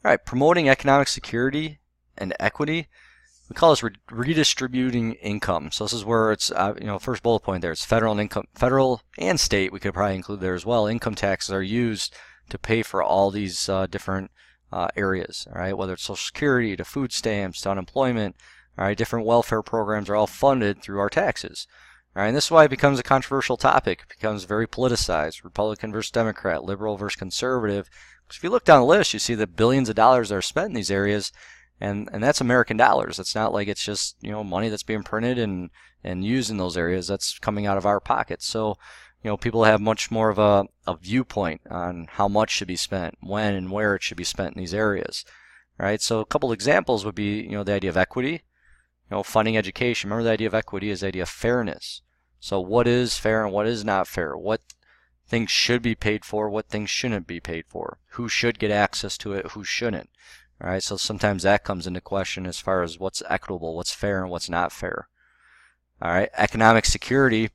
All right, promoting economic security and equity. We call this redistributing income. So this is where it's, first bullet point there. It's federal and income, federal and state. We could probably include there as well. Income taxes are used to pay for all these different areas. All right, whether it's Social Security to food stamps to unemployment. All right, different welfare programs are all funded through our taxes. All right, and this is why it becomes a controversial topic. It becomes very politicized. Republican versus Democrat, liberal versus conservative. Because if you look down the list, you see that billions of dollars are spent in these areas. And that's American dollars. It's not like it's just money that's being printed and used in those areas. That's coming out of our pockets. So people have much more of a viewpoint on how much should be spent, when and where it should be spent in these areas. All right. So a couple examples would be the idea of equity, funding education. Remember, the idea of equity is the idea of fairness. So what is fair and what is not fair? What things should be paid for? What things shouldn't be paid for? Who should get access to it? Who shouldn't? All right, so sometimes that comes into question as far as what's equitable, what's fair, and what's not fair. All right, economic security.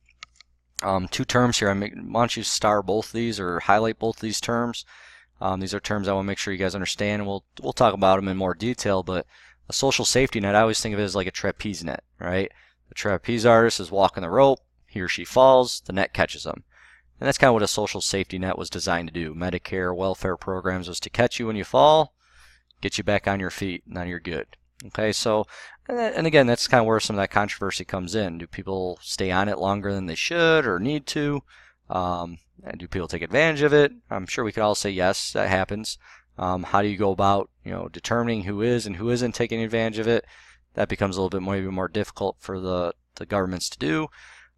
Two terms here. Why don't you star both these or highlight both these terms? These are terms I want to make sure you guys understand, and we'll talk about them in more detail. But a social safety net, I always think of it as like a trapeze net, right? The trapeze artist is walking the rope. He or she falls. The net catches them. And that's kind of what a social safety net was designed to do. Medicare, welfare programs was to catch you when you fall, get you back on your feet, now you're good. Okay, so, and again, that's kind of where some of that controversy comes in. Do people stay on it longer than they should or need to? And do people take advantage of it? I'm sure we could all say yes, that happens. How do you go about, determining who is and who isn't taking advantage of it? That becomes a little bit maybe more difficult for the governments to do.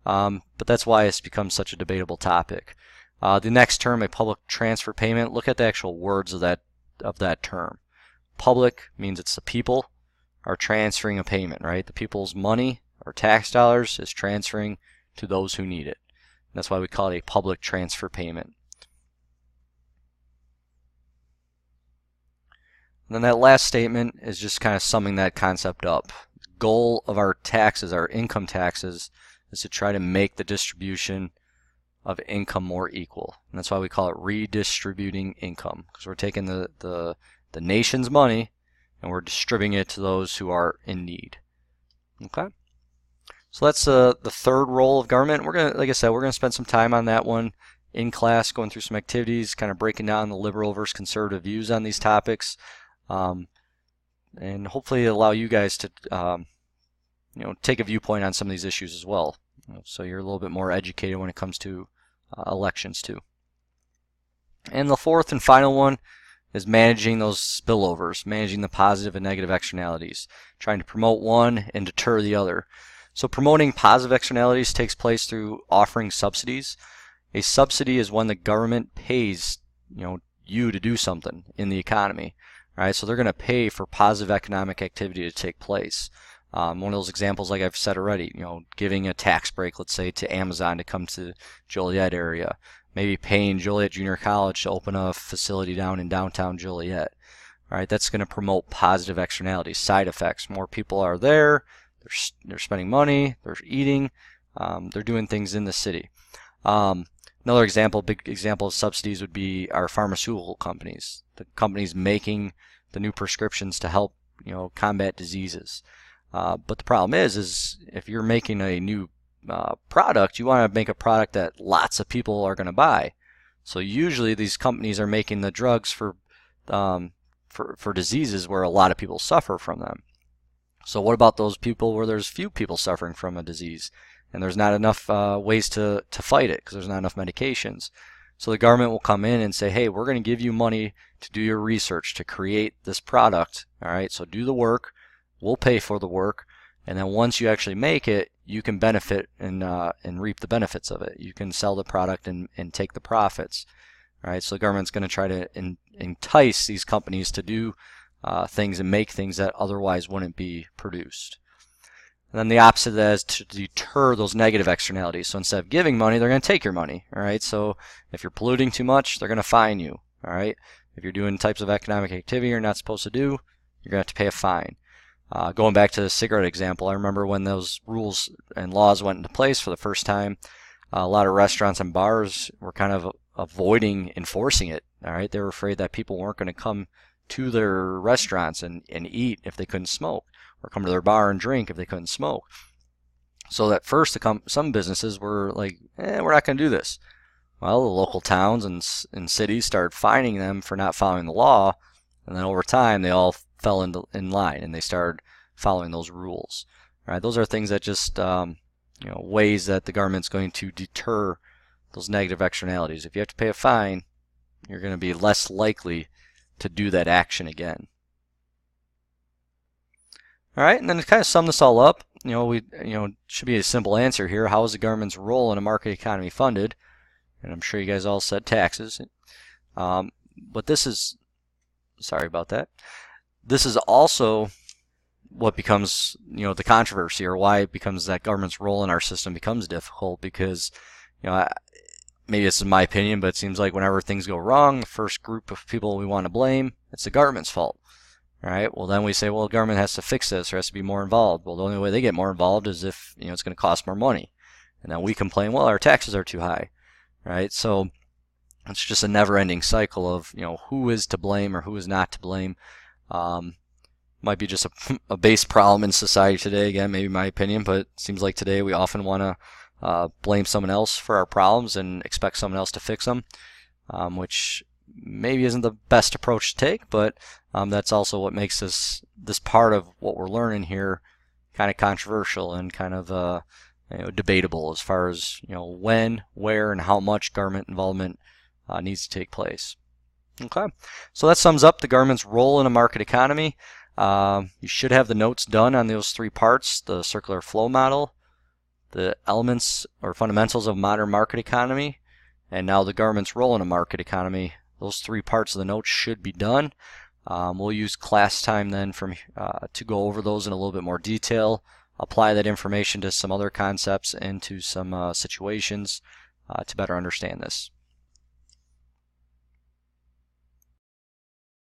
But that's why it's become such a debatable topic. The next term, a public transfer payment. Look at the actual words of that term. Public means it's the people are transferring a payment, right? The people's money or tax dollars is transferring to those who need it. And that's why we call it a public transfer payment. And then that last statement is just kind of summing that concept up. The goal of our taxes, our income taxes, is to try to make the distribution of income more equal. And that's why we call it redistributing income, because we're taking the nation's money and we're distributing it to those who are in need. Okay, so that's the third role of government. We're gonna, like I said, we're gonna spend some time on that one in class, going through some activities, kind of breaking down the liberal versus conservative views on these topics, and hopefully allow you guys to take a viewpoint on some of these issues as well, so you're a little bit more educated when it comes to elections too. And the fourth and final one is managing those spillovers, managing the positive and negative externalities, trying to promote one and deter the other. So promoting positive externalities takes place through offering subsidies. A subsidy is when the government pays you to do something in the economy, right? So they're going to pay for positive economic activity to take place. One of those examples, like I've said already, giving a tax break, let's say, to Amazon to come to the Joliet area. Maybe paying Joliet Junior College to open a facility down in downtown Joliet. All right, that's going to promote positive externalities, side effects. More people are there, they're spending money, they're eating, they're doing things in the city. Another example, big example of subsidies would be our pharmaceutical companies, the companies making the new prescriptions to help combat diseases. But the problem is if you're making a new product, you want to make a product that lots of people are going to buy. So usually these companies are making the drugs for diseases where a lot of people suffer from them. So what about those people where there's few people suffering from a disease and there's not enough ways to fight it because there's not enough medications? So the government will come in and say, hey, we're going to give you money to do your research to create this product. All right, so do the work, we'll pay for the work, and then once you actually make it, you can benefit and reap the benefits of it. You can sell the product and take the profits. All right, so the government's going to try to entice these companies to do things and make things that otherwise wouldn't be produced. And then the opposite of that is to deter those negative externalities. So instead of giving money, they're going to take your money. All right, so if you're polluting too much, they're going to fine you. All right, if you're doing types of economic activity you're not supposed to do, you're going to have to pay a fine. Going back to the cigarette example, I remember when those rules and laws went into place for the first time, a lot of restaurants and bars were kind of avoiding enforcing it. All right, they were afraid that people weren't going to come to their restaurants and eat if they couldn't smoke, or come to their bar and drink if they couldn't smoke. So at first, some businesses were like, we're not going to do this. Well, the local towns and cities started fining them for not following the law, and then over time, they all fell in line and they started following those rules. Right? Those are things that just ways that the government's going to deter those negative externalities. If you have to pay a fine, you're going to be less likely to do that action again. All right, and then to kind of sum this all up, should be a simple answer here. How is the government's role in a market economy funded? And I'm sure you guys all said taxes. But this is, sorry about that. This is also what becomes, the controversy, or why it becomes that government's role in our system becomes difficult, because, maybe this is my opinion, but it seems like whenever things go wrong, the first group of people we want to blame, it's the government's fault. Right? Well, then we say, well, the government has to fix this, or has to be more involved. Well, the only way they get more involved is if, it's going to cost more money. And then we complain, well, our taxes are too high. Right? So it's just a never-ending cycle of, who is to blame or who is not to blame. Might be just a base problem in society today, again, maybe my opinion, but it seems like today we often want to blame someone else for our problems and expect someone else to fix them, which maybe isn't the best approach to take, but that's also what makes this part of what we're learning here kind of controversial and kind of debatable as far as when, where, and how much government involvement needs to take place. Okay, so that sums up the government's role in a market economy. You should have the notes done on those three parts: the circular flow model, the elements or fundamentals of modern market economy, and now the government's role in a market economy. Those three parts of the notes should be done. We'll use class time then to go over those in a little bit more detail, apply that information to some other concepts and to some situations to better understand this.